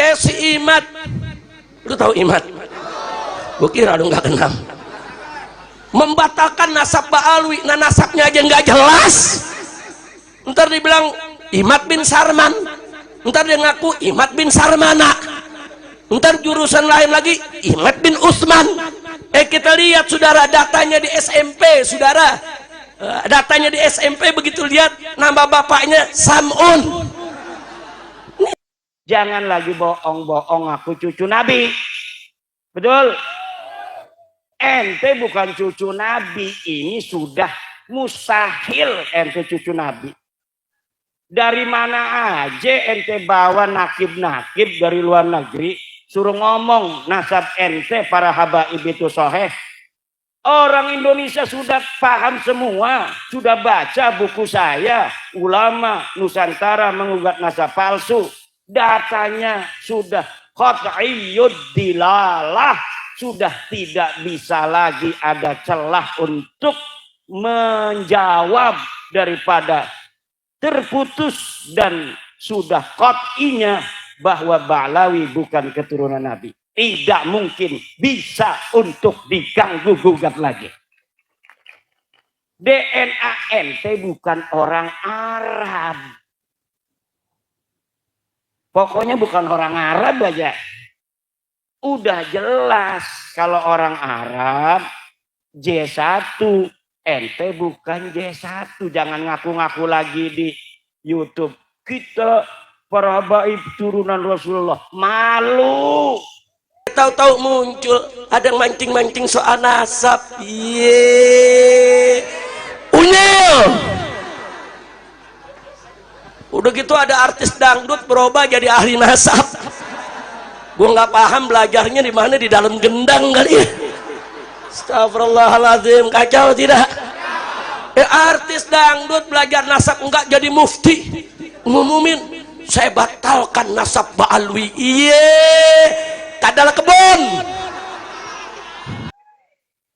kayak si Imad. Lu tahu Imad? Gue kira lu nggak kenal. Membatalkan nasab Ba'alwi, nah nasabnya aja nggak jelas. Ntar dibilang Imad bin Sarman, ntar dia ngaku Imad bin Sarmana, ntar jurusan lain lagi Imad bin Utsman. Kita lihat saudara datanya di SMP, saudara datanya di SMP, begitu lihat nama bapaknya Sam'un. Jangan lagi bohong-bohong aku cucu Nabi. Betul? Ente bukan cucu Nabi, ini sudah mustahil ente cucu Nabi. Dari mana aja ente bawa nakib-nakib dari luar negeri, suruh ngomong nasab ente para habaib itu sahih. Orang Indonesia sudah paham semua, sudah baca buku saya, ulama Nusantara mengugat nasab palsu. Datanya sudah qat'iyyud dilalah, sudah tidak bisa lagi ada celah untuk menjawab daripada terputus, dan sudah qat'inya bahwa Ba'lawi bukan keturunan Nabi. Tidak mungkin bisa untuk diganggu gugat lagi. DNA ente bukan orang Arab. Pokoknya bukan orang Arab aja. Udah jelas kalau orang Arab J1. Ente bukan J1, jangan ngaku-ngaku lagi di YouTube. Kita para habaib turunan Rasulullah, malu. Tahu-tahu muncul ada yang mancing-mancing soal nasab. Ye, unyil. Udah gitu ada artis dangdut berubah jadi ahli nasab. Gua nggak paham belajarnya di mana, di dalam gendang kali ya. Astagfirullahaladzim, kacau tidak? Artis dangdut belajar nasab enggak jadi mufti, ngumumin saya batalkan nasab Ba'alwi. Iye, kadalah kebon.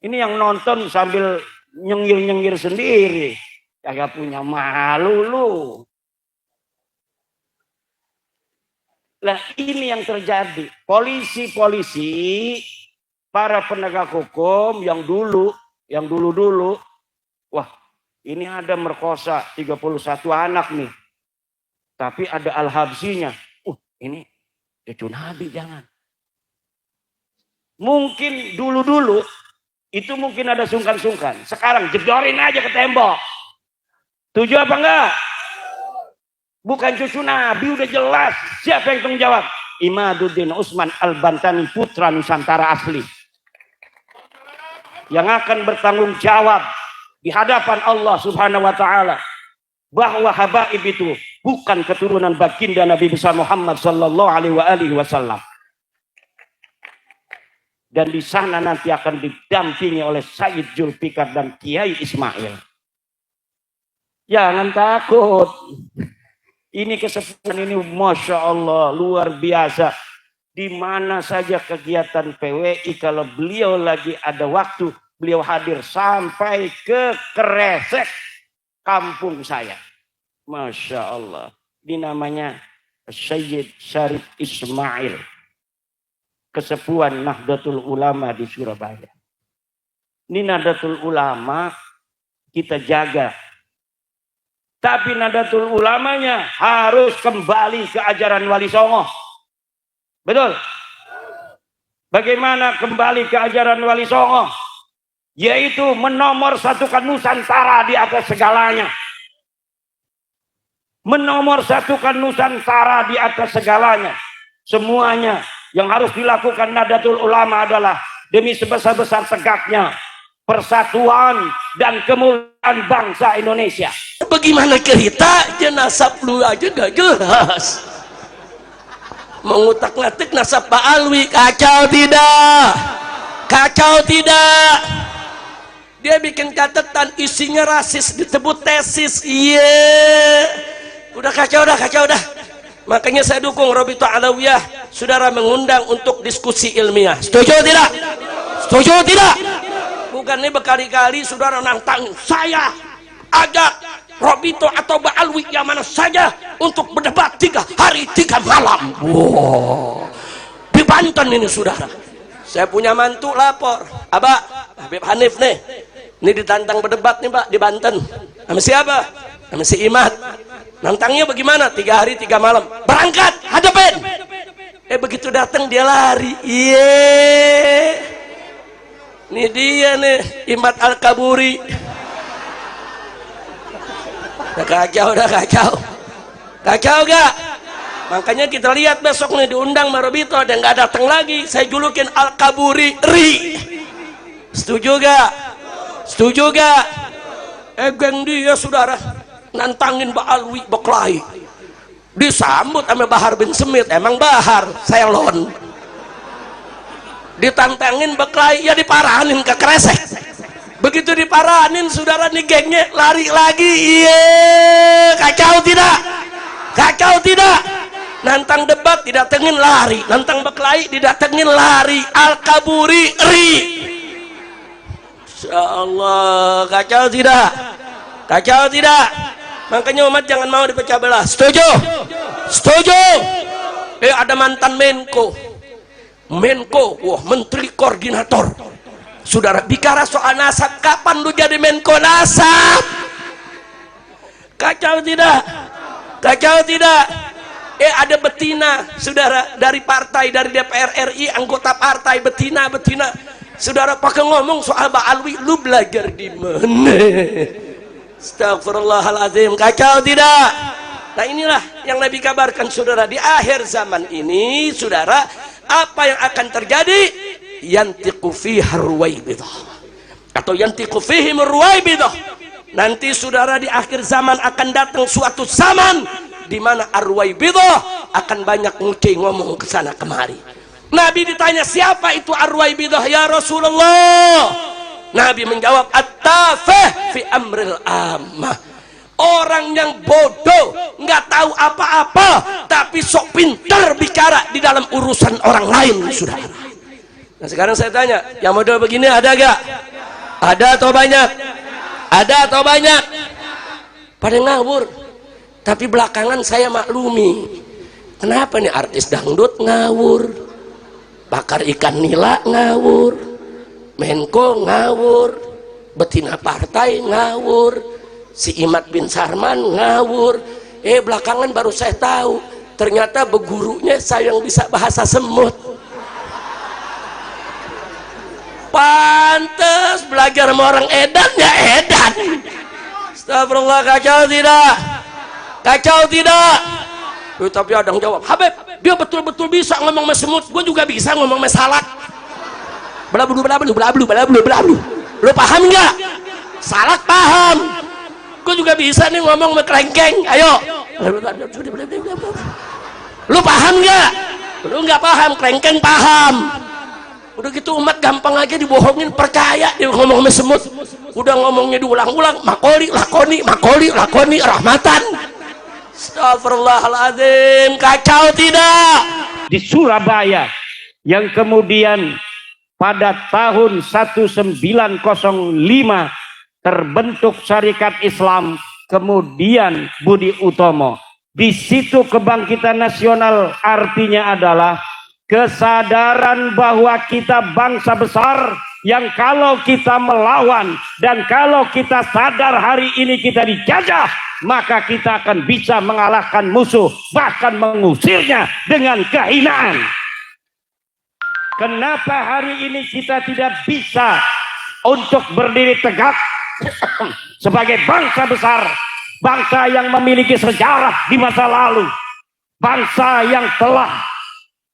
Ini yang nonton sambil nyengir-nyengir sendiri, kagak punya malu lu. Lah ini yang terjadi. Polisi-polisi, para penegak hukum yang dulu, wah ini ada merkosa 31 anak nih. Tapi ada al-habsinya. Ini cucu Nabi, jangan. Mungkin dulu itu mungkin ada sungkan-sungkan. Sekarang jedorin aja ke tembok. Tujuh apa enggak? Bukan cucu Nabi, udah jelas. Siapa yang tanggung jawab? Imaduddin Utsman Al-Bantani, putra Nusantara asli, yang akan bertanggung jawab di hadapan Allah Subhanahu wa taala bahwa habaib itu bukan keturunan baginda Nabi besar Muhammad sallallahu alaihi wasallam. Dan di sana nanti akan didampingi oleh Sayyid Zulfikar dan Kiai Ismail. Jangan takut. Ini kesempatan ini Masya Allah luar biasa. Di mana saja kegiatan PWI, kalau beliau lagi ada waktu, beliau hadir sampai ke Kresek, kampung saya. Masya Allah. Ini namanya Sayyid Syarif Ismail, Kesepuan Nahdlatul Ulama di Surabaya. Ini Nahdlatul Ulama kita jaga. Tapi Nahdlatul Ulamanya harus kembali ke ajaran Wali Songo. Betul? Bagaimana kembali ke ajaran Wali Songo? Yaitu menomorsatukan Nusantara di atas segalanya. Menomorsatukan Nusantara di atas segalanya. Semuanya yang harus dilakukan Nahdlatul Ulama adalah demi sebesar-besar tegaknya persatuan dan kemuliaan bangsa Indonesia. Bagaimana kita nasab lu aja gak jelas. Mengutak-ngatik nasab Ba'alwi, kacau tidak? Kacau tidak? Dia bikin catatan isinya rasis, disebut tesis. Iya. Udah kacau dah. Makanya saya dukung Rabithah Alawiyah, saudara mengundang untuk diskusi ilmiah. Setuju tidak? Setuju tidak? Bukan ini berkali-kali saudara nantang saya ajak Robito atau Ba'alwi yang mana saja untuk berdebat 3 hari 3 malam. Wow, di Banten ini saudara. Saya punya mantu lapor, Abah Habib Hanif nih, ini ditantang berdebat nih Pak di Banten. Sama siapa? Sama si Imad. Nantangnya bagaimana? 3 hari 3 malam. Berangkat, hadapin. Begitu datang dia lari. Ini dia nih, Imad Al-Kaburi. Udah kacau gak? Makanya kita lihat besok nih diundang Marobito dan nggak datang lagi. Saya julukin Al-Kaburi Ri. Setuju gak? Geng dia saudara nantangin Ba'alwi Beklai, disambut sama Bahar bin Semit. Emang Bahar Selon ditantangin Beklai, ya diparahanin ke kresek. Begitu diparahanin saudara nih gengnya lari lagi. Kacau tidak? Nantang debat didatengin lari, nantang Beklai didatengin lari. Al-Kaburi Ri. Insyaallah, kacau tidak? Makanya umat jangan mau dipecah belah. Setuju? Ada mantan Menko, wah menteri koordinator. Saudara bicara soal nasab, kapan lu jadi Menko nasab? Kacau tidak? Ada betina saudara dari partai, dari DPR RI, anggota partai, betina. Saudara pakai ngomong soal Ba'alwi, lu belajar di mana? Astagfirullahaladzim, kacau tidak? Nah inilah yang Nabi kabarkan saudara, di akhir zaman ini saudara, apa yang akan terjadi? Yantiqu fiha ruwaibidah, atau yantiqu fihim ruwaibidah. Nanti saudara di akhir zaman akan datang suatu zaman di mana arwaibidah akan banyak ngomong ke sana kemari. Nabi ditanya, siapa itu arwaibidah ya Rasulullah? Nabi menjawab, at-tafih fi amril ammah, orang yang bodoh, nggak tahu apa-apa tapi sok pintar bicara di dalam urusan orang lain saudara. Nah sekarang saya tanya, yang model begini ada gak? Ada atau banyak? Pada ngawur. Tapi belakangan saya maklumi, kenapa nih artis dangdut ngawur, bakar ikan nila ngawur, Menko ngawur, betina partai ngawur, si Imad bin Sarman ngawur. Belakangan baru saya tahu, ternyata begurunya saya yang bisa bahasa semut. Pantes belajar sama orang edan ya edan. Astagfirullah, kacau tidak? Tapi ada yang jawab, Habib dia betul-betul bisa ngomong sama semut, gue juga bisa ngomong sama salak. Belablu. Lu paham nggak? Salak paham. Gue juga bisa nih ngomong sama kelengkeng. Ayo. Lu paham nggak? Lu nggak paham, kelengkeng paham. Udah gitu umat gampang aja dibohongin, percaya dia ngomong sama semut. Udah ngomongnya diulang-ulang, makoli lakoni rahmatan. Astagfirullahaladzim, kacau tidak? Di Surabaya yang kemudian pada tahun 1905 terbentuk Syarikat Islam, kemudian Budi Utomo. Di situ kebangkitan nasional artinya adalah kesadaran bahwa kita bangsa besar yang kalau kita melawan dan kalau kita sadar hari ini kita dijajah, maka kita akan bisa mengalahkan musuh, bahkan mengusirnya dengan kehinaan. Kenapa hari ini kita tidak bisa untuk berdiri tegak sebagai bangsa besar, bangsa yang memiliki sejarah di masa lalu, bangsa yang telah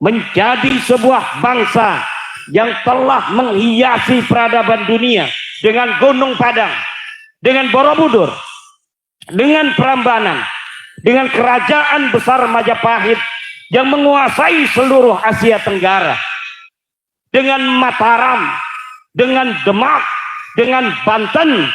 menjadi sebuah bangsa yang telah menghiasi peradaban dunia dengan Gunung Padang, dengan Borobudur, dengan Prambanan, dengan kerajaan besar Majapahit yang menguasai seluruh Asia Tenggara, dengan Mataram, dengan Demak, dengan Banten,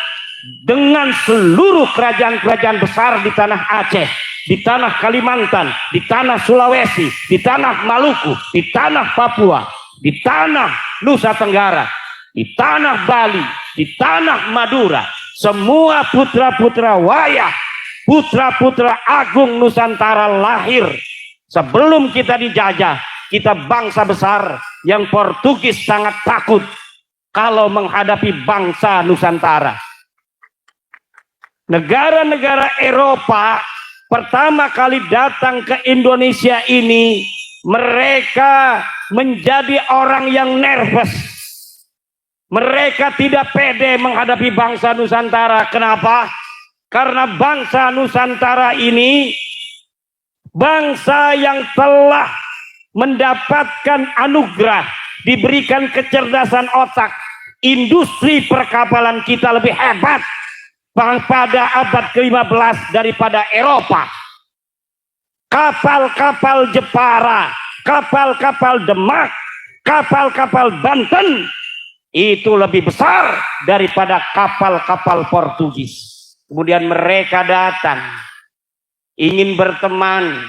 dengan seluruh kerajaan-kerajaan besar di tanah Aceh, di tanah Kalimantan, di tanah Sulawesi, di tanah Maluku, di tanah Papua, di tanah Nusa Tenggara, di tanah Bali, di tanah Madura, semua putra-putra wayah, putra-putra agung Nusantara lahir sebelum kita dijajah. Kita bangsa besar yang Portugis sangat takut kalau menghadapi bangsa Nusantara. Negara-negara Eropa pertama kali datang ke Indonesia ini, mereka menjadi orang yang nervous. Mereka tidak pede menghadapi bangsa Nusantara. Kenapa? Karena bangsa Nusantara ini bangsa yang telah mendapatkan anugerah, diberikan kecerdasan otak. Industri perkapalan kita lebih hebat pada abad ke-15 daripada Eropa. Kapal-kapal Jepara, kapal-kapal Demak, kapal-kapal Banten itu lebih besar daripada kapal-kapal Portugis. Kemudian mereka datang ingin berteman,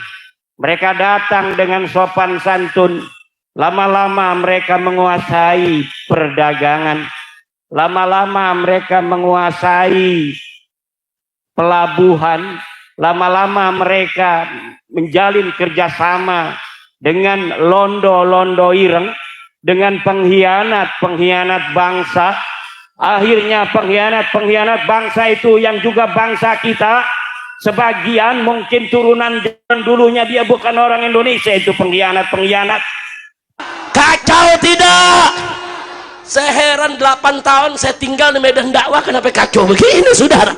mereka datang dengan sopan santun. Lama-lama mereka menguasai perdagangan, lama-lama mereka menguasai pelabuhan, lama-lama mereka menjalin kerjasama dengan londo-londo ireng, dengan pengkhianat-pengkhianat bangsa. Akhirnya pengkhianat-pengkhianat bangsa itu yang juga bangsa kita, sebagian mungkin turunan dulunya dia bukan orang Indonesia, itu pengkhianat-pengkhianat. Kacau tidak? Saya heran 8 tahun saya tinggal di medan dakwah, kenapa kacau begini saudara?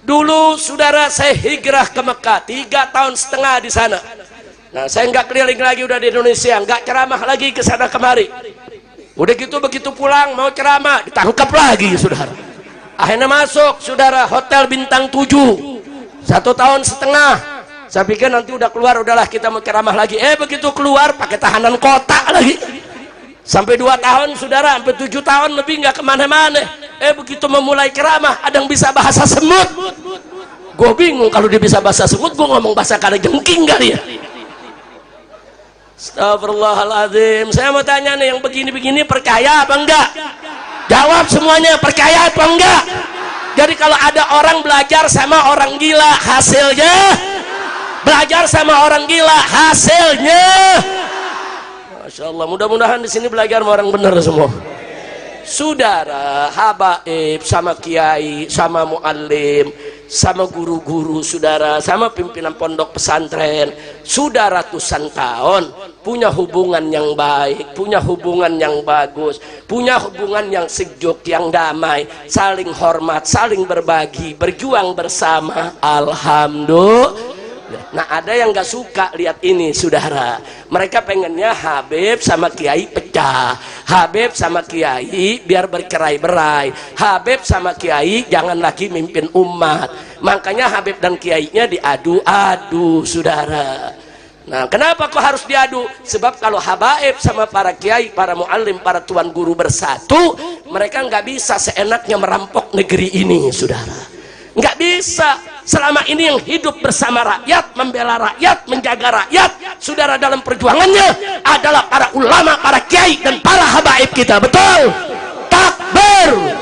Dulu saudara saya hijrah ke Mekah 3,5 tahun di sana. Nah saya nggak keliling lagi udah di Indonesia, nggak ceramah lagi ke sana kemari. Udah gitu begitu pulang mau ceramah ditangkap lagi saudara. Akhirnya masuk saudara hotel bintang 7 1,5 tahun. Saya pikir nanti udah keluar, udahlah kita mau ceramah lagi. Begitu keluar pakai tahanan kota lagi. Sampai 2 tahun saudara, sampai 7 tahun lebih nggak kemana-mana. Begitu memulai ceramah ada yang bisa bahasa semut. Gue bingung, kalau dia bisa bahasa semut gue ngomong bahasa kalajengking kali ya. Astagfirullahaladzim. Saya mau tanya nih, yang begini-begini percaya apa enggak? Jawab semuanya, percaya apa enggak? Jadi kalau ada orang belajar sama orang gila, hasilnya belajar sama orang gila, hasilnya Masya Allah. Mudah-mudahan di sini belajar sama orang benar semua. Saudara, habaib sama kiai, sama muallim, sama guru-guru saudara, sama pimpinan pondok pesantren, sudah ratusan tahun punya hubungan yang baik, punya hubungan yang bagus, punya hubungan yang sejuk, yang damai, saling hormat, saling berbagi, berjuang bersama. Alhamdulillah. Nah ada yang gak suka lihat ini saudara, mereka pengennya Habib sama Kiai pecah, Habib sama Kiai biar bercerai-berai, Habib sama Kiai jangan lagi mimpin umat. Makanya Habib dan Kiainya diadu-adu saudara. Nah kenapa kok harus diadu? Sebab kalau habaib sama para kiai, para muallim, para tuan guru bersatu, mereka nggak bisa seenaknya merampok negeri ini saudara. Nggak bisa. Selama ini yang hidup bersama rakyat, membela rakyat, menjaga rakyat saudara dalam perjuangannya adalah para ulama, para kiai dan para habaib kita. Betul? Takbir.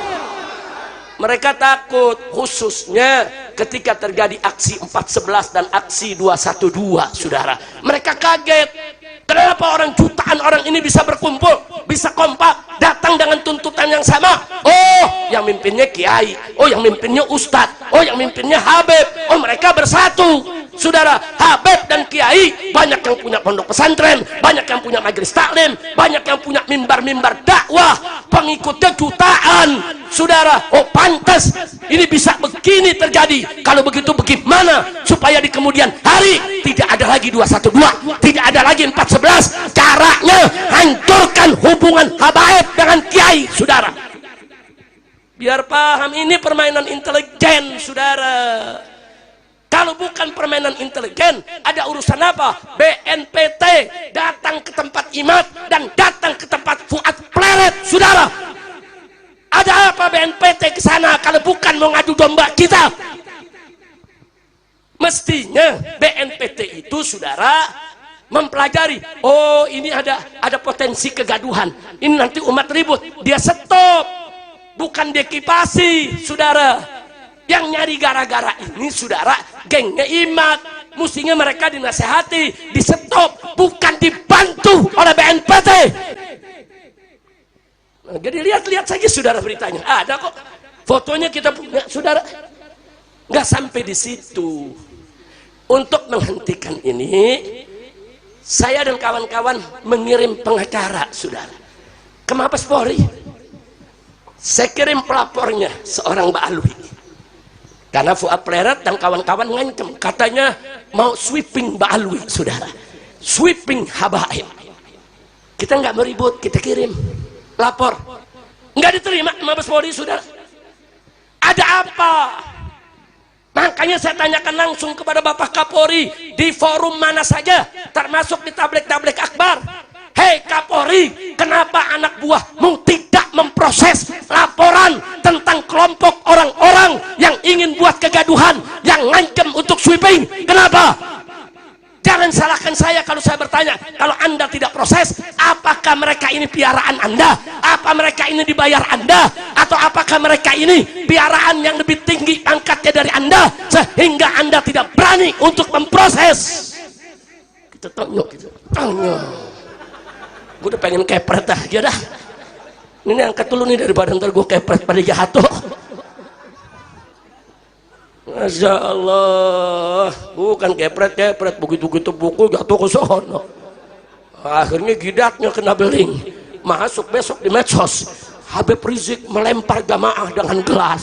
Mereka takut khususnya ketika terjadi aksi 4.11 dan aksi 212 saudara. Mereka kaget, kenapa orang jutaan orang ini bisa berkumpul, bisa kompak, datang dengan tuntutan yang sama. Oh yang mimpinnya kiai, oh yang mimpinnya ustadz, oh yang mimpinnya habib, oh mereka bersatu saudara. Habib dan kiai banyak yang punya pondok pesantren, banyak yang punya majelis taklim, banyak yang punya mimbar-mimbar dakwah, pengikutnya jutaan saudara. Oh pantas ini bisa begini terjadi. Kalau begitu bagaimana supaya di kemudian hari tidak ada lagi 212, tidak ada lagi 4.11? Caranya hancurkan hubungan habaib dengan kiai saudara. Biar paham, ini permainan intelijen saudara. Kalau bukan permainan intelijen, ada urusan apa? BNPT datang ke tempat Imad dan datang ke tempat Fuad Pleret saudara. Ada apa BNPT ke sana kalau bukan mau ngadu domba kita? Mestinya BNPT itu saudara mempelajari, oh ini ada potensi kegaduhan, ini nanti umat ribut, dia stop. bukan diekipasi, saudara. Yang nyari gara-gara ini, saudara, gengnya Imat. Mestinya mereka dinasehati, di-stop, bukan dibantu oleh BNPT. Nah, jadi lihat-lihat saja, saudara, beritanya. Ada kok. Fotonya kita punya, saudara. Nggak sampai di situ. Untuk menghentikan ini, saya dan kawan-kawan mengirim pengacara, saudara, ke Mabes Polri. Saya kirim pelapornya, seorang Mbak Alwi. Karena Fuad Pleret dan kawan-kawan ngancam, katanya mau sweeping Mbak Alwi, saudara. Sweeping Habaib. Kita nggak meribut, kita kirim lapor. Nggak diterima Mabes Polri, saudara. Ada apa? Makanya saya tanyakan langsung kepada Bapak Kapolri di forum mana saja, termasuk di tablik-tablik akbar. Hei Kapolri, kenapa anak buahmu tidak memproses laporan tentang kelompok orang-orang yang ingin buat kegaduhan, yang ngancam untuk sweeping? Kenapa? Jangan salahkan saya kalau saya bertanya, kalau Anda tidak proses, apakah mereka ini piaraan Anda? Apa mereka ini dibayar Anda? Atau apakah mereka ini piaraan yang lebih tinggi pangkatnya dari Anda, sehingga Anda tidak berani untuk memproses? Kita tanya, gitu. Tanya. Gue udah pengen kepret aja dah. Ini angkat dulu nih daripada ntar gue kepret pada jatuh. Masya Allah, bukan kepret, begitu-begitu buku jatuh ke sono. Akhirnya gidatnya kena beling, masuk besok di medsos. Habib Rizik melempar jamaah dengan gelas.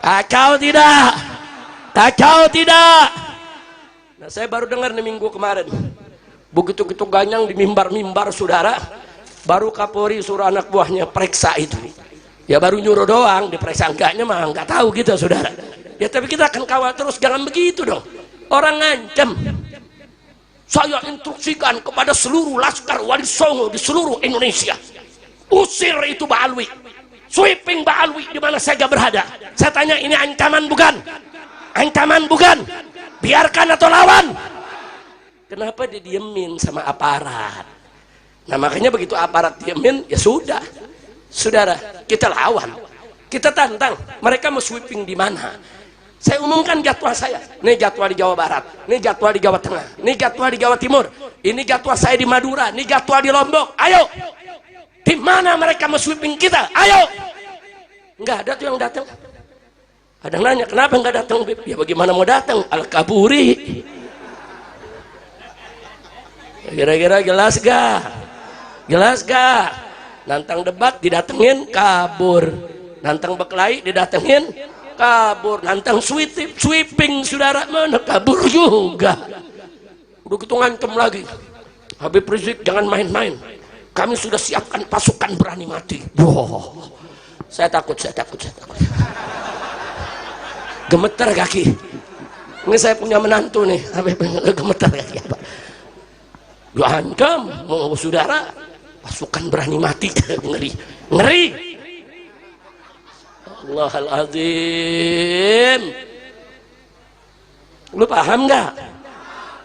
Kacau tidak? Kacau tidak? Nah, saya baru dengar nih minggu kemarin, begitu-begitu ganyang di mimbar-mimbar, saudara, baru Kapolri suruh anak buahnya periksa itu. Ya baru nyuruh doang, diperiksa enggaknya mah nggak tahu gitu, saudara. Ya tapi kita akan kawal terus, jangan begitu dong. Orang ngancam, saya instruksikan kepada seluruh Laskar Wali Songo di seluruh Indonesia, usir itu Mbak Alwi, sweeping Mbak Alwi di mana saja berada. Saya tanya, ini ancaman bukan? Ancaman bukan? Biarkan atau lawan? Kenapa didiemin sama aparat? Nah makanya begitu aparat diemin, ya sudah, saudara, kita lawan, kita tantang. Mereka mau sweeping di mana? Saya umumkan jadwal saya. Ini jadwal di Jawa Barat, ini jadwal di Jawa Tengah, ini jadwal di Jawa Timur, ini jadwal saya di Madura, ini jadwal di Lombok. Ayo, di mana mereka mau sweeping kita? Ayo. Nggak ada tuh yang datang. Ada yang nanya, kenapa nggak datang? Ya bagaimana mau datang? Al-Kaburi. Kira-kira jelas gak? Jelas gak? Nantang debat didatengin, kabur. Nantang berkelahi didatengin, kabur. Nantang sweeping, saudara, mana kabur juga. Udah gitu ngancem lagi, Habib Rizik jangan main-main, kami sudah siapkan pasukan berani mati. Wow, saya takut. Gemeter kaki. Ini saya punya menantu nih, Habib, gemeter kaki apa? Diancam, mau saudara, pasukan berani mati. Ngeri. Allahaladzim. Lu paham nggak?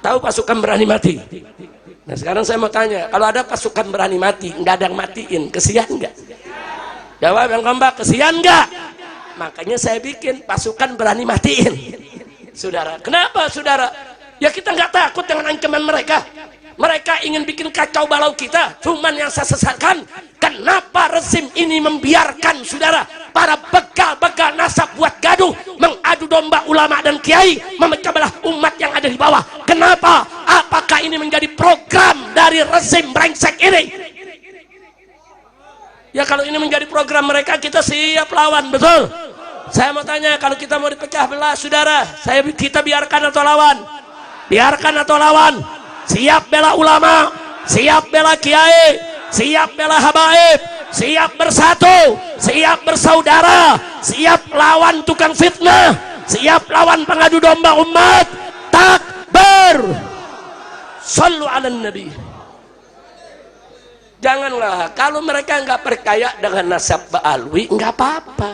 Tahu pasukan berani mati? Nah sekarang saya mau tanya, kalau ada pasukan berani mati, nggak ada yang matiin, kesian nggak? Jawab yang kompak, kesian nggak? Makanya saya bikin pasukan berani matiin, saudara. Kenapa, saudara? Ya kita nggak takut dengan ancaman mereka. Mereka ingin bikin kacau balau kita. Cuman yang saya sesalkan, kenapa rezim ini membiarkan, saudara, para begal-begal nasab buat gaduh, mengadu domba ulama dan kiai, memecah belah umat yang ada di bawah. Kenapa? Apakah ini menjadi program dari rezim brengsek ini? Ya kalau ini menjadi program mereka, kita siap lawan, betul? Saya mau tanya, kalau kita mau dipecah belah, saudara, kita biarkan atau lawan? Biarkan atau lawan? Siap bela ulama, siap bela kiai, siap bela habaib, siap bersatu, siap bersaudara, siap lawan tukang fitnah, siap lawan pengadu domba umat. Takbir, sallu ala nabi. Janganlah, kalau mereka nggak percaya dengan nasab Mbak Alwi, nggak apa-apa.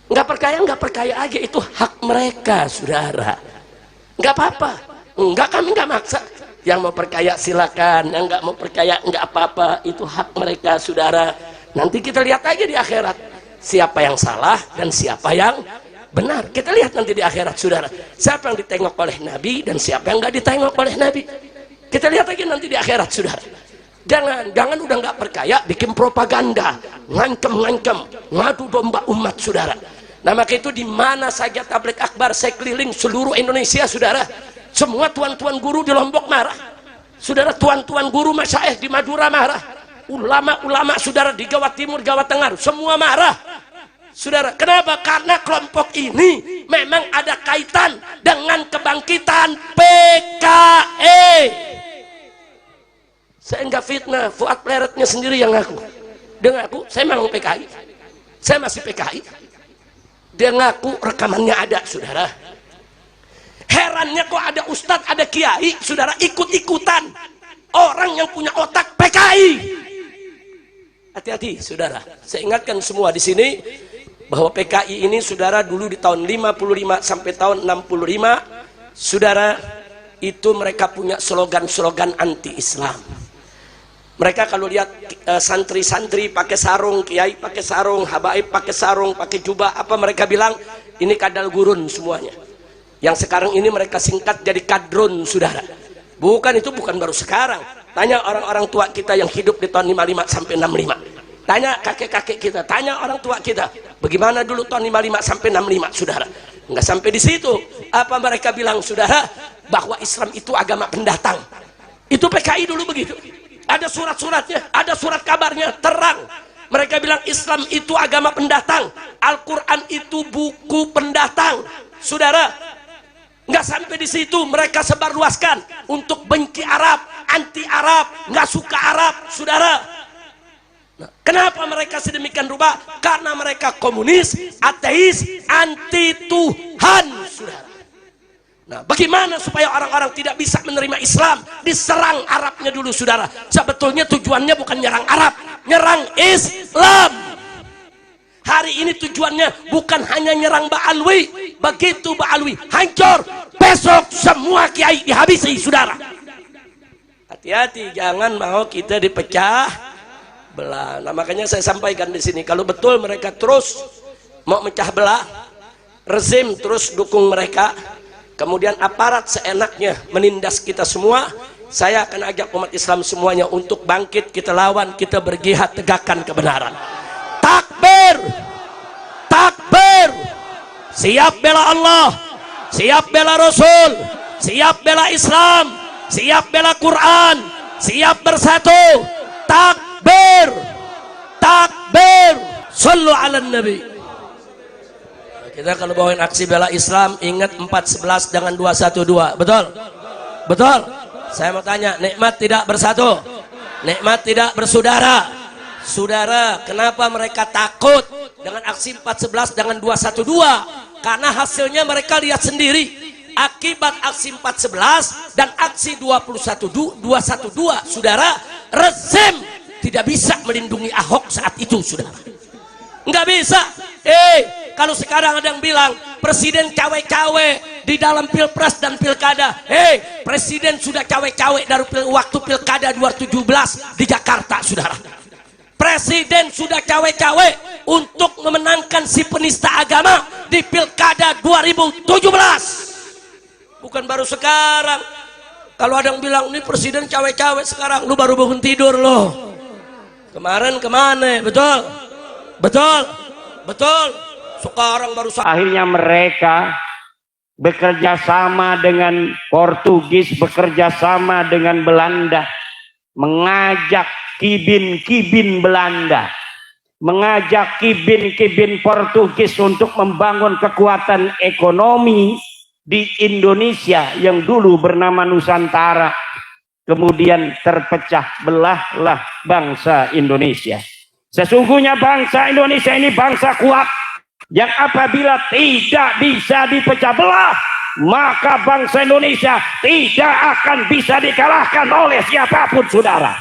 Nggak percaya aja, itu hak mereka, saudara. Nggak apa-apa. Enggak, kami nggak maksa. Yang mau percaya silakan, yang nggak mau percaya nggak apa-apa, itu hak mereka, saudara. Nanti kita lihat aja di akhirat siapa yang salah dan siapa yang benar. Kita lihat nanti di akhirat, saudara, siapa yang ditengok oleh Nabi dan siapa yang nggak ditengok oleh Nabi. Kita lihat aja nanti di akhirat, saudara. Jangan udah nggak percaya bikin propaganda, ngancem ngadu domba umat, saudara. Nah, maka itu di mana saja tabligh akbar saya keliling seluruh Indonesia, saudara, semua tuan-tuan guru di Lombok marah, saudara, tuan-tuan guru masyaikh di Madura marah, ulama-ulama, saudara, di Jawa Timur, Jawa Tengah, semua marah, saudara. Kenapa? Karena kelompok ini memang ada kaitan dengan kebangkitan PKI. Saya enggak fitnah, Fuad Pleretnya sendiri yang ngaku. Dia ngaku, saya memang PKI, saya masih PKI. Dia ngaku, rekamannya ada, saudara. Herannya kok ada ustadz, ada kiai, saudara, ikut-ikutan orang yang punya otak PKI. Hati-hati, saudara. Saya ingatkan semua di sini bahwa PKI ini, saudara, dulu di tahun 55 sampai tahun 65, saudara, itu mereka punya slogan-slogan anti-Islam. Mereka kalau lihat santri-santri pakai sarung, kiai pakai sarung, habaib pakai sarung, pakai jubah, apa mereka bilang? Ini kadal gurun semuanya. Yang sekarang ini mereka singkat jadi kadrun, saudara. Bukan, itu bukan baru sekarang. Tanya orang-orang tua kita yang hidup di tahun 55 sampai 65. Tanya kakek-kakek kita, tanya orang tua kita, bagaimana dulu tahun 55 sampai 65, saudara. Enggak sampai di situ. Apa mereka bilang, saudara? Bahwa Islam itu agama pendatang. Itu PKI dulu begitu. Ada surat-suratnya, ada surat kabarnya, terang. Mereka bilang Islam itu agama pendatang, Al-Quran itu buku pendatang, saudara. Nggak sampai di situ, mereka sebarluaskan untuk benci Arab, anti Arab, nggak suka Arab, saudara. Nah, kenapa mereka sedemikian rupa? Karena mereka komunis, ateis, anti Tuhan, saudara. Nah, bagaimana supaya orang-orang tidak bisa menerima Islam? Diserang Arabnya dulu, saudara. Sebetulnya tujuannya bukan nyerang Arab, nyerang Islam. Hari ini tujuannya bukan hanya nyerang Ba'alwi. Begitu Ba'alwi hancur, besok semua kiai dihabisi, saudara. Hati-hati, jangan mau kita dipecah belah. Nah, makanya saya sampaikan di sini, kalau betul mereka terus mau mecah belah, rezim terus dukung mereka, kemudian aparat seenaknya menindas kita semua, saya akan ajak umat Islam semuanya untuk bangkit, kita lawan, kita berjihad tegakkan kebenaran. Takbir, takbir, siap bela Allah, siap bela Rasul, siap bela Islam, siap bela Quran, siap bersatu. Takbir, takbir, sallu ala nabi. Kita kalau bawain aksi bela Islam, ingat 411 dengan 212, betul? Betul? Saya mau tanya, nikmat tidak bersatu, nikmat tidak bersaudara. Saudara, kenapa mereka takut dengan aksi 411 dengan 212? Karena hasilnya mereka lihat sendiri. Akibat aksi 411 dan aksi 212, saudara, rezim tidak bisa melindungi Ahok saat itu, saudara. Nggak bisa. Kalau sekarang ada yang bilang presiden cawe-cawe di dalam pilpres dan pilkada, presiden sudah cawe-cawe dari waktu pilkada 2017 di Jakarta, saudara. Presiden sudah cawe-cawe untuk memenangkan si penista agama di pilkada 2017. Bukan baru sekarang. Kalau ada yang bilang ini presiden cawe-cawe sekarang, lu baru bangun tidur loh. Kemarin kemana? Betul? Betul? Betul? Sekarang baru akhirnya mereka bekerja sama dengan Portugis, bekerja sama dengan Belanda, mengajak kibin-kibin Belanda, mengajak kibin-kibin Portugis untuk membangun kekuatan ekonomi di Indonesia yang dulu bernama Nusantara. Kemudian terpecah belahlah bangsa Indonesia. Sesungguhnya bangsa Indonesia ini bangsa kuat, yang apabila tidak bisa dipecah belah, maka bangsa Indonesia tidak akan bisa dikalahkan oleh siapapun, saudara.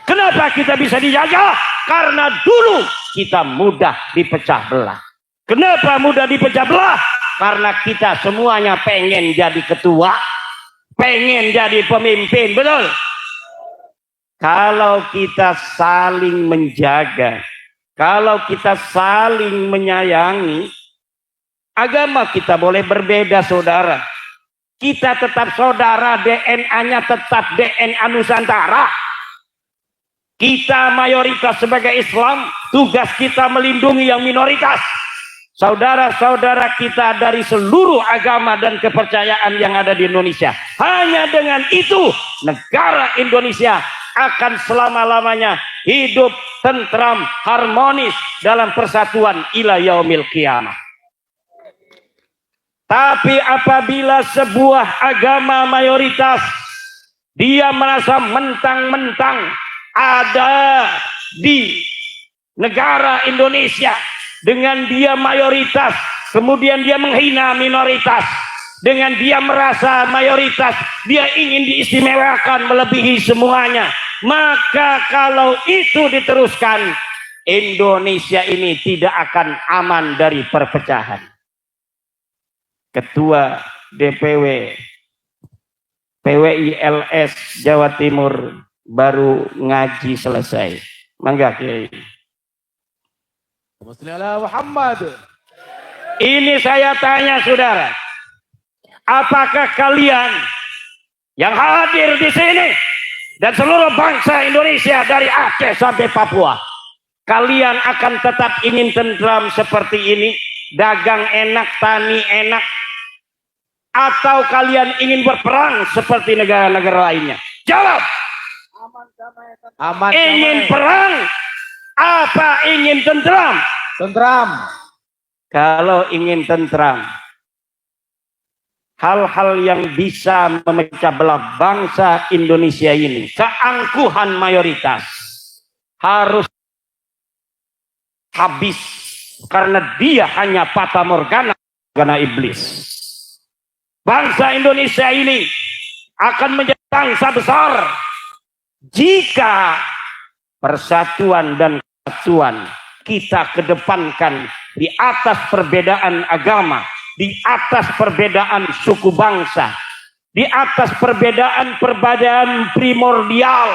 Kenapa kita bisa dijajah? Karena dulu kita mudah dipecah belah. Kenapa mudah dipecah belah? Karena kita semuanya pengen jadi ketua, pengen jadi pemimpin, betul? Kalau kita saling menjaga, kalau kita saling menyayangi, agama kita boleh berbeda, saudara. Kita tetap saudara, DNA-nya tetap DNA Nusantara. Kita mayoritas sebagai Islam, tugas kita melindungi yang minoritas. Saudara-saudara kita dari seluruh agama dan kepercayaan yang ada di Indonesia. Hanya dengan itu, negara Indonesia akan selama-lamanya hidup tentram, harmonis dalam persatuan ila yaumil qiyamah. Tapi apabila sebuah agama mayoritas, dia merasa mentang-mentang ada di negara Indonesia, dengan dia mayoritas, kemudian dia menghina minoritas, dengan dia merasa mayoritas, dia ingin diistimewakan melebihi semuanya, maka kalau itu diteruskan, Indonesia ini tidak akan aman dari perpecahan. Ketua DPW PWILS Jawa Timur baru ngaji selesai. Mangga Kiai. Muhammad. Ini saya tanya saudara, apakah kalian yang hadir di sini dan seluruh bangsa Indonesia dari Aceh sampai Papua, kalian akan tetap ingin tentram seperti ini, dagang enak, tani enak, atau kalian ingin berperang seperti negara-negara lainnya? Jawab. Aman, ingin perang apa ingin tentram? Tentram. Kalau ingin tentram, hal-hal yang bisa memecah belah bangsa Indonesia ini, keangkuhan mayoritas harus habis, karena dia hanya fata morgana iblis. Bangsa Indonesia ini akan menjadi bangsa besar jika persatuan dan kesatuan kita kedepankan di atas perbedaan agama, di atas perbedaan suku bangsa, di atas perbedaan primordial.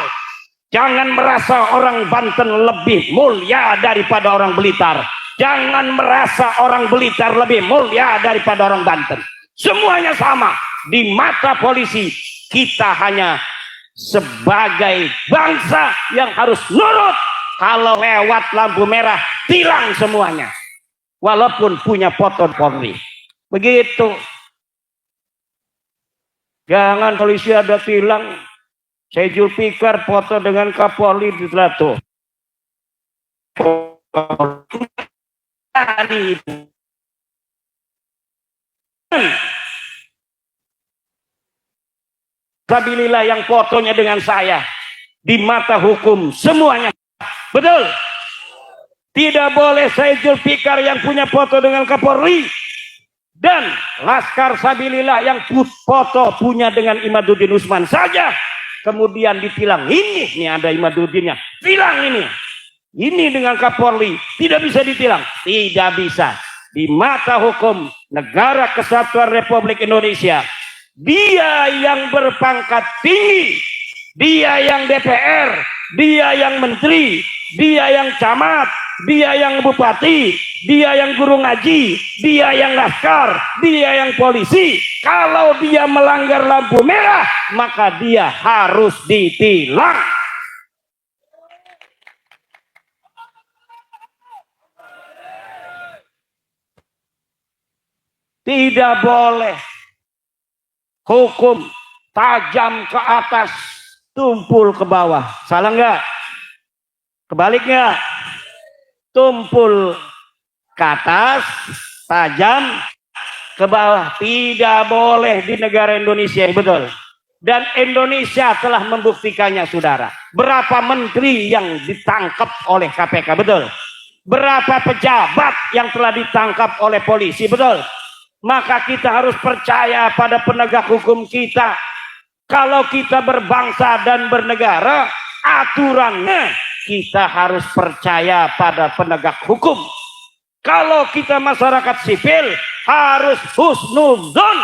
Jangan merasa orang Banten lebih mulia daripada orang Blitar. Jangan merasa orang Blitar lebih mulia daripada orang Banten. Semuanya sama di mata polisi. Kita hanya sebagai bangsa yang harus nurut. Kalau lewat lampu merah, tilang semuanya, walaupun punya foto Polri. Begitu. Jangan polisi ada tilang, saya Zulfikar foto dengan Kapolri di Telato. Sabilillah yang fotonya dengan saya, di mata hukum semuanya betul. Tidak boleh saya Zulfikar yang punya foto dengan Kapolri dan Laskar Sabilillah yang foto punya dengan Imaduddin Usman saja kemudian ditilang. Ini ada Imaduddinnya, tilang ini dengan Kapolri, tidak bisa ditilang. Tidak bisa. Di mata hukum Negara Kesatuan Republik Indonesia, dia yang berpangkat tinggi, dia yang DPR, dia yang menteri, dia yang camat, dia yang bupati, dia yang guru ngaji, dia yang laskar, dia yang polisi. Kalau dia melanggar lampu merah, maka dia harus ditilang. Tidak boleh hukum tajam ke atas, tumpul ke bawah. Salah enggak? Kebalik enggak? Tumpul ke atas, tajam ke bawah. Tidak boleh di negara Indonesia, betul. Dan Indonesia telah membuktikannya, saudara. Berapa menteri yang ditangkap oleh KPK, betul. Berapa pejabat yang telah ditangkap oleh polisi, betul. Maka kita harus percaya pada penegak hukum kita. Kalau kita berbangsa dan bernegara, aturannya kita harus percaya pada penegak hukum. Kalau kita masyarakat sipil, harus husnudzon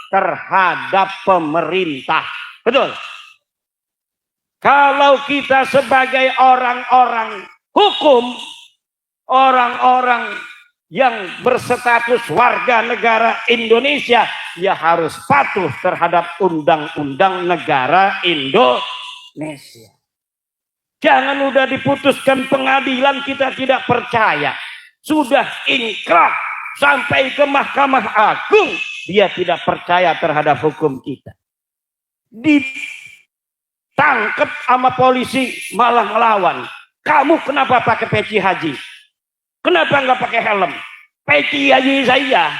terhadap pemerintah. Betul. Kalau kita sebagai orang-orang hukum, orang-orang yang berstatus warga negara Indonesia, ya harus patuh terhadap undang-undang negara Indonesia. Jangan udah diputuskan pengadilan kita tidak percaya. Sudah inkrah sampai ke Mahkamah Agung, dia tidak percaya terhadap hukum kita. Ditangkap sama polisi malah ngelawan. Kamu kenapa pakai peci haji? Kenapa nggak pakai helm? Peci haji saya.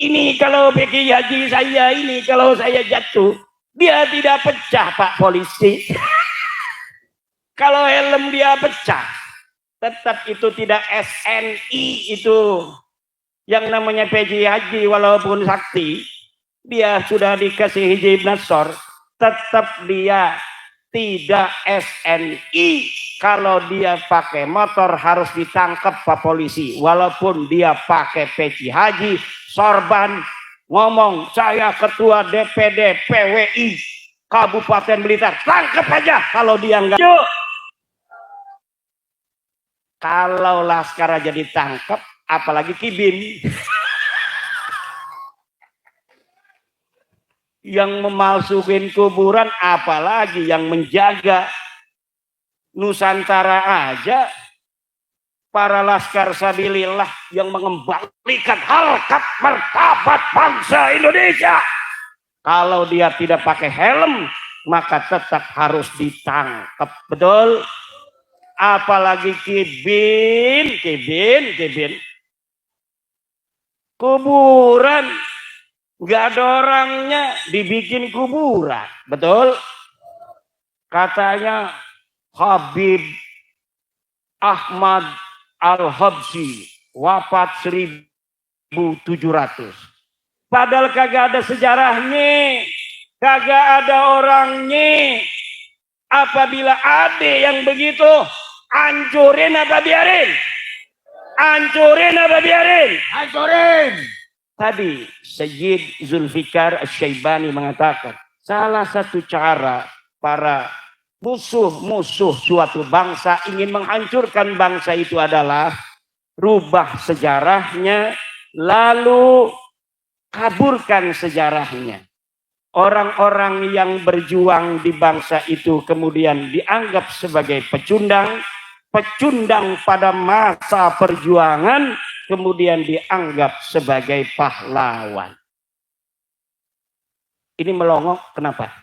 Ini kalau peci haji saya, ini kalau saya jatuh, dia tidak pecah Pak Polisi. Kalau helm dia pecah, tetap itu tidak SNI itu. Yang namanya peci haji walaupun sakti, dia sudah dikasih hijab nasor, tetap dia tidak SNI. Kalau dia pakai motor harus ditangkap Pak Polisi. Walaupun dia pakai peci haji, sorban, ngomong saya ketua DPD PWI Kabupaten Blitar, tangkap aja kalau dia enggak. Kalau Laskar aja ditangkap, apalagi Kibin. Yang memalsukan kuburan, apalagi yang menjaga Nusantara aja. Para Laskar Sabilillah yang mengembalikan harkat martabat bangsa Indonesia. Kalau dia tidak pakai helm, maka tetap harus ditangkap. Betul? Apalagi Kibin. Kuburan. Gak ada orangnya, dibikin kuburan. Betul? Katanya Habib Ahmad Al-Habsyi wafat 1700. Padahal kagak ada sejarahnya, kagak ada orangnya. Apabila ada yang begitu, hancurin apa biarin? Hancurin apa biarin? Hancurin. Tadi Sayyid Zulfikar Asy-Syaibani mengatakan, salah satu cara para musuh-musuh suatu bangsa ingin menghancurkan bangsa itu adalah rubah sejarahnya, lalu kaburkan sejarahnya. Orang-orang yang berjuang di bangsa itu kemudian dianggap sebagai pecundang pada masa perjuangan, kemudian dianggap sebagai pahlawan. Ini melongok, kenapa?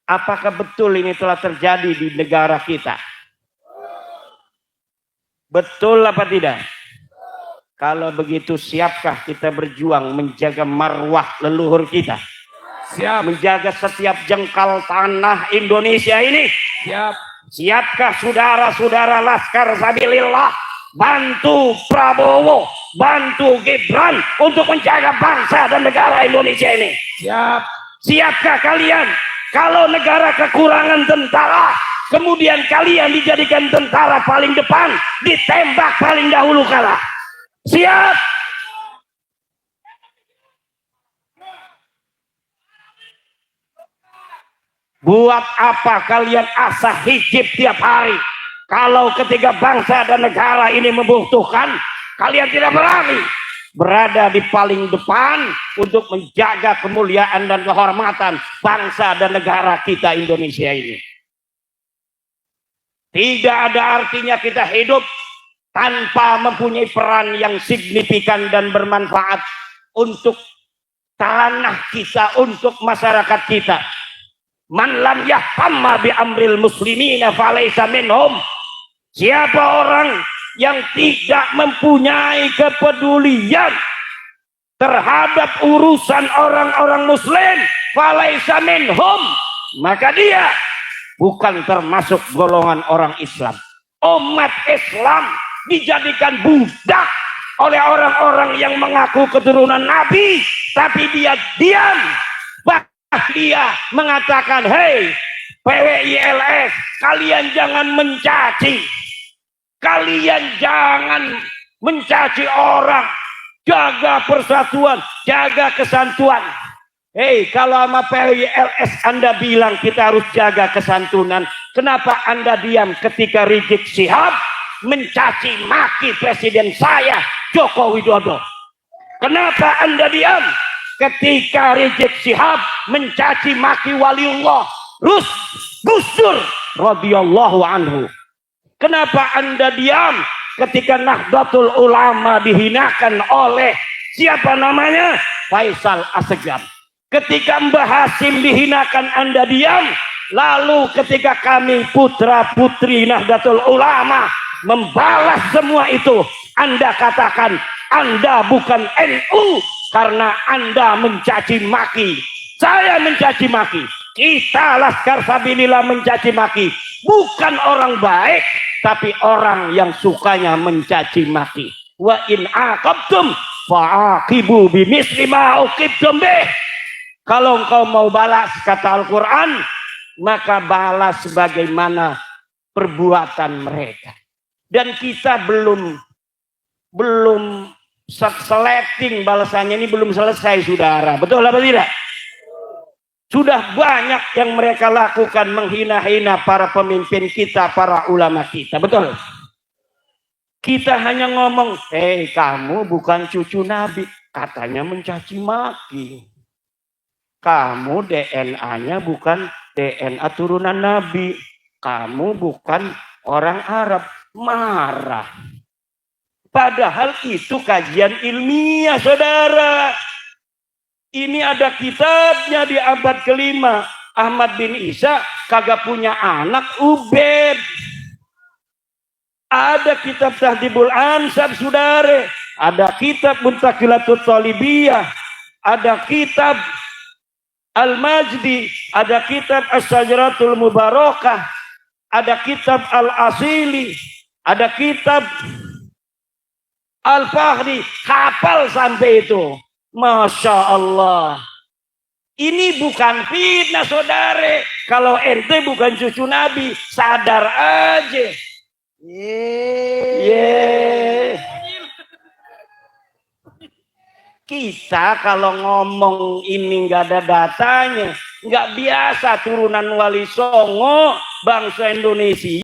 Apakah betul ini telah terjadi di negara kita? Betul apa tidak? Kalau begitu, siapkah kita berjuang menjaga marwah leluhur kita? Siap. Menjaga setiap jengkal tanah Indonesia ini? Siap. Siapkah saudara-saudara Laskar Sabilillah bantu Prabowo, bantu Gibran untuk menjaga bangsa dan negara Indonesia ini? Siap. Siapkah kalian kalau negara kekurangan tentara, kemudian kalian dijadikan tentara paling depan, ditembak paling dahulu kalah? Siap. Buat apa kalian asah hijib tiap hari? Kalau ketika bangsa dan negara ini membutuhkan, kalian tidak berani berada di paling depan untuk menjaga kemuliaan dan kehormatan bangsa dan negara kita Indonesia ini. Tidak ada artinya kita hidup tanpa mempunyai peran yang signifikan dan bermanfaat untuk tanah kita, untuk masyarakat kita. Man lam yahtamma bi amril muslimina falaysa minhum. Siapa orang yang tidak mempunyai kepedulian terhadap urusan orang-orang muslim, falaysa minhum, maka dia bukan termasuk golongan orang Islam. Umat Islam dijadikan budak oleh orang-orang yang mengaku keturunan Nabi, tapi dia diam. Dia mengatakan, hei PWILS, kalian jangan mencaci, kalian jangan mencaci orang, jaga persatuan, jaga kesatuan. Hei, kalau sama PLS Anda bilang kita harus jaga kesantunan, kenapa Anda diam ketika Rizik Syihab mencaci maki presiden saya, Joko Widodo? Kenapa Anda diam ketika Rizik Syihab mencaci maki waliullah Gus Dur radhiyallahu anhu? Kenapa Anda diam ketika Nahdlatul Ulama dihinakan oleh siapa namanya? Faisal Assegaf. Ketika Mbah Hasim dihinakan Anda diam. Lalu ketika kami putra putri Nahdlatul Ulama membalas semua itu, Anda katakan Anda bukan NU karena Anda mencaci maki. Saya mencaci maki. Kita Laskar Sabilillah mencaci maki. Bukan orang baik, tapi orang yang sukanya mencaci maki. Wa in aqabtum fa'aqibu bimisli ma uqibtum bih. Kalau engkau mau balas, kata Al-Quran, maka balas sebagaimana perbuatan mereka. Dan kita belum seleting balasannya, ini belum selesai, saudara. Betul apa tidak? Sudah banyak yang mereka lakukan, menghina-hina para pemimpin kita, para ulama kita. Betul? Kita hanya ngomong, hei kamu bukan cucu Nabi. Katanya mencaci maki. Kamu DNA-nya bukan DNA turunan Nabi. Kamu bukan orang Arab. Marah. Padahal itu kajian ilmiah, saudara. Ini ada kitabnya di abad kelima. Ahmad bin Isa kagak punya anak, Ubed. Ada kitab Tahdhibul Ansab, saudara. Ada kitab Muntaqilatut Talibiyah. Ada kitab Al-Majdi, ada kitab As-Sajaratul Mubarakah, ada kitab Al-Asili, ada kitab Al-Fahri, kapal sampai itu. Masya Allah. Ini bukan fitnah, saudara. Kalau ente bukan cucu Nabi, sadar aja. Kita kalau ngomong ini nggak ada datanya, nggak biasa turunan Wali Songo, bangsa Indonesia.